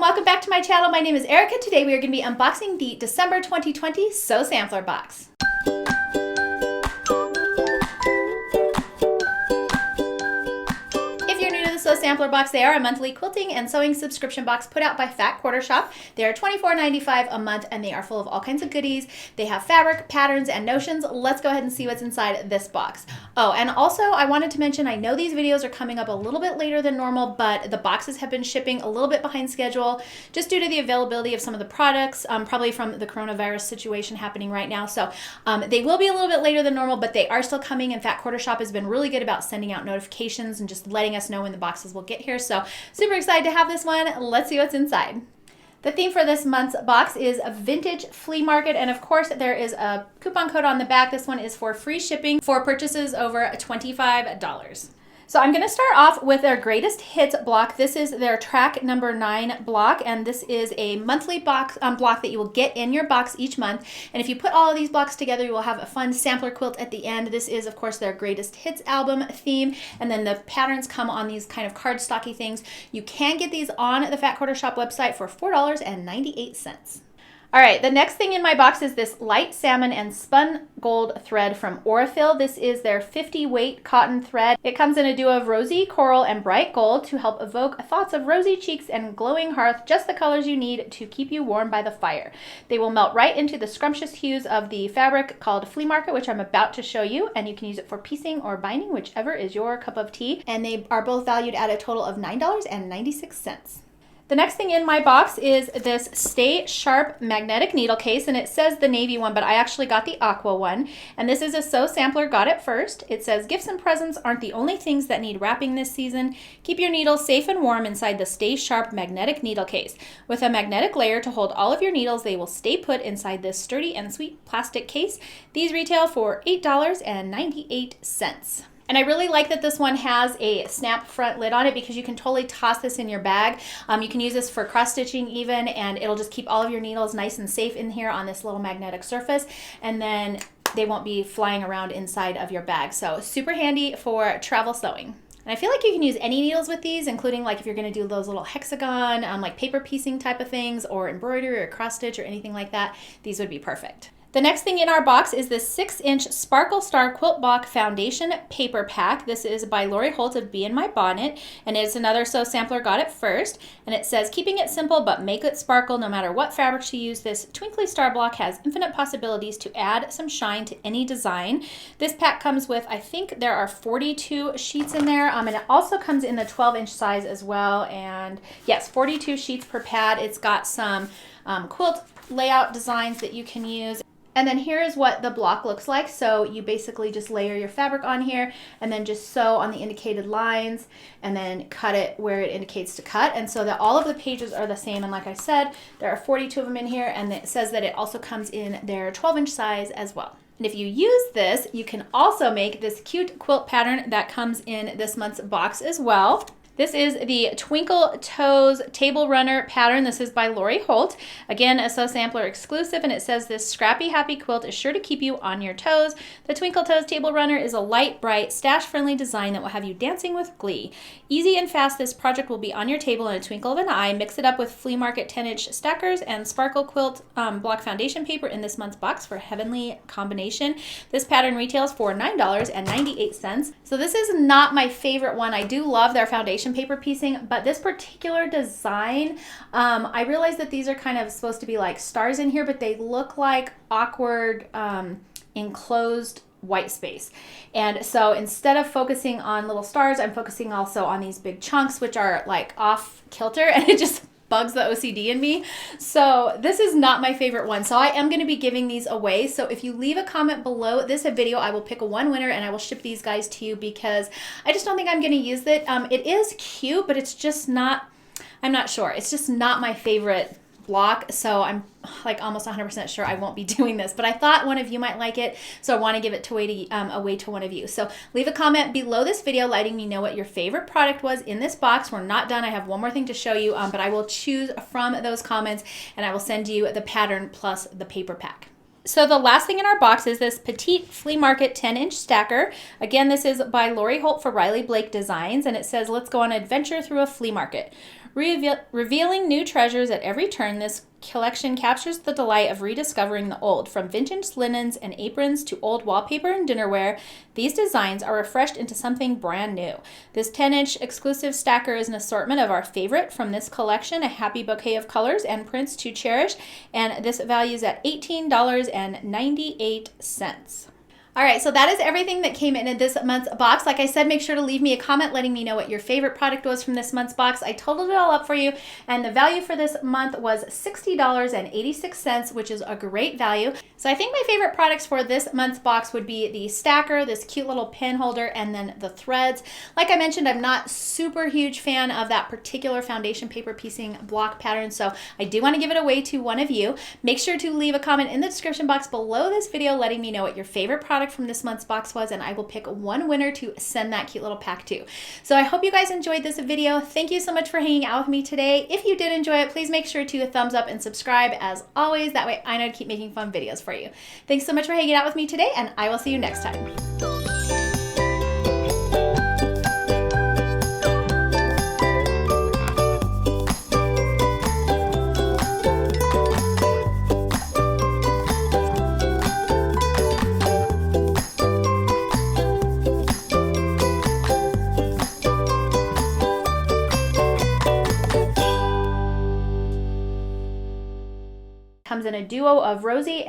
and welcome back to my channel. My name is Erica. Today we are going to be unboxing the December 2020 Sew Sampler box. Sew Sampler box. They are a monthly quilting and sewing subscription box put out by Fat Quarter Shop. They are $24.95 a month and they are full of all kinds of goodies. They have fabric, patterns, and notions. Let's go ahead and see what's inside this box. Oh, and also I wanted to mention, I know these videos are coming up a little bit later than normal, but the boxes have been shipping a little bit behind schedule just due to the availability of some of the products, probably from the coronavirus situation happening right now. So they will be a little bit later than normal, but they are still coming, and Fat Quarter Shop has been really good about sending out notifications and just letting us know when the boxes will get here. So super excited to have this one. Let's see what's inside. The theme for this month's box is a vintage flea market, and of course there is a coupon code on the back. This one is for free shipping for purchases over $25. So I'm going to start off with their greatest hits block. This is their track number 9 block, and this is a monthly box block that you will get in your box each month. And if you put all of these blocks together, you will have a fun sampler quilt at the end. This is, of course, their greatest hits album theme, and then the patterns come on these kind of cardstocky things. You can get these on the Fat Quarter Shop website for $4.98. All right, the next thing in my box is this light salmon and spun gold thread from Aurifil. This is their 50 weight cotton thread. It comes in a duo of rosy, coral, and bright gold to help evoke thoughts of rosy cheeks and glowing hearth, just the colors you need to keep you warm by the fire. They will melt right into the scrumptious hues of the fabric called Flea Market, which I'm about to show you, and you can use it for piecing or binding, whichever is your cup of tea. And they are both valued at a total of $9.96. The next thing in my box is this Stay Sharp magnetic needle case, and it says the navy one, but I actually got the aqua one. And this is a Sew Sampler Got It First. It says, gifts and presents aren't the only things that need wrapping this season. Keep your needles safe and warm inside the Stay Sharp magnetic needle case. With a magnetic layer to hold all of your needles, they will stay put inside this sturdy and sweet plastic case. These retail for $8.98. And I really like that this one has a snap front lid on it because you can totally toss this in your bag. You can use this for cross stitching even, and it'll just keep all of your needles nice and safe in here on this little magnetic surface, and then they won't be flying around inside of your bag. So super handy for travel sewing. And I feel like you can use any needles with these, including like if you're going to do those little hexagon, like paper piecing type of things, or embroidery or cross stitch or anything like that. These would be perfect. The next thing in our box is this 6-inch Sparkle Star Quilt Block Foundation Paper Pack. This is by Lori Holt of Bee in My Bonnet, and it's another Sew Sampler Got It First. And it says, keeping it simple but make it sparkle no matter what fabrics you use. This twinkly star block has infinite possibilities to add some shine to any design. This pack comes with, I think there are 42 sheets in there, and it also comes in the 12-inch size as well. And yes, 42 sheets per pad. It's got some quilt layout designs that you can use. And then here is what the block looks like. So you basically just layer your fabric on here and then just sew on the indicated lines and then cut it where it indicates to cut. And so that all of the pages are the same. And like I said, there are 42 of them in here, and it says that it also comes in their 12-inch size as well. And if you use this, you can also make this cute quilt pattern that comes in this month's box as well. This is the Twinkle Toes Table Runner pattern. This is by Lori Holt. Again, a Sew Sampler exclusive, and it says this scrappy, happy quilt is sure to keep you on your toes. The Twinkle Toes Table Runner is a light, bright, stash-friendly design that will have you dancing with glee. Easy and fast, this project will be on your table in a twinkle of an eye. Mix it up with Flea Market 10-inch stackers and Sparkle Quilt block foundation paper in this month's box for a heavenly combination. This pattern retails for $9.98. So this is not my favorite one. I do love their foundation paper piecing, but this particular design, I realize that these are kind of supposed to be like stars in here, but they look like awkward enclosed white space. And so instead of focusing on little stars, I'm focusing also on these big chunks, which are like off kilter, and it just bugs the OCD in me. So this is not my favorite one. So I am going to be giving these away. So if you leave a comment below this video, I will pick one winner and I will ship these guys to you because I just don't think I'm going to use it. It is cute, but it's just not, I'm not sure. It's just not my favorite block. So I'm like almost 100% sure I won't be doing this, but I thought one of you might like it, so I want to give it away to one of you. So leave a comment below this video letting me know what your favorite product was in this box. We're not done. I have one more thing to show you, but I will choose from those comments and I will send you the pattern plus the paper pack. So the last thing in our box is this Petite Flea Market 10-inch stacker. Again, this is by Lori Holt for Riley Blake Designs, and it says, let's go on an adventure through a flea market. Revealing new treasures at every turn, this collection captures the delight of rediscovering the old. From vintage linens and aprons to old wallpaper and dinnerware, these designs are refreshed into something brand new. This 10-inch exclusive stacker is an assortment of our favorite from this collection, a happy bouquet of colors and prints to cherish, and this values at $18.98. All right, so that is everything that came in this month's box. Like I said, make sure to leave me a comment letting me know what your favorite product was from this month's box. I totaled it all up for you, and the value for this month was $60.86, which is a great value. So I think my favorite products for this month's box would be the stacker, this cute little pin holder, and then the threads. Like I mentioned, I'm not super huge fan of that particular foundation paper piecing block pattern, so I do want to give it away to one of you. Make sure to leave a comment in the description box below this video letting me know what your favorite product from this month's box was, and I will pick one winner to send that cute little pack to. So I hope you guys enjoyed this video. Thank you so much for hanging out with me today. If you did enjoy it, please make sure to thumbs up and subscribe as always. That way I know to keep making fun videos for you. Thanks so much for hanging out with me today, and I will see you next time. Comes in a duo of rosy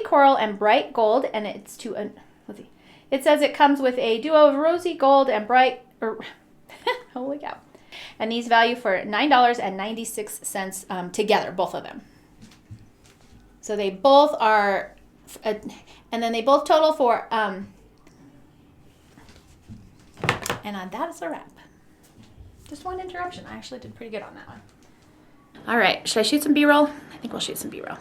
coral and bright gold, and it's to a, let's see, it says it comes with a duo of rosy gold and bright, holy cow, and these value for $9.96 together, both of them. So they both are, and then they both total for, and that is a wrap. Just one interruption. I actually did pretty good on that one. All right, should I shoot some B-roll? I think we'll shoot some B-roll.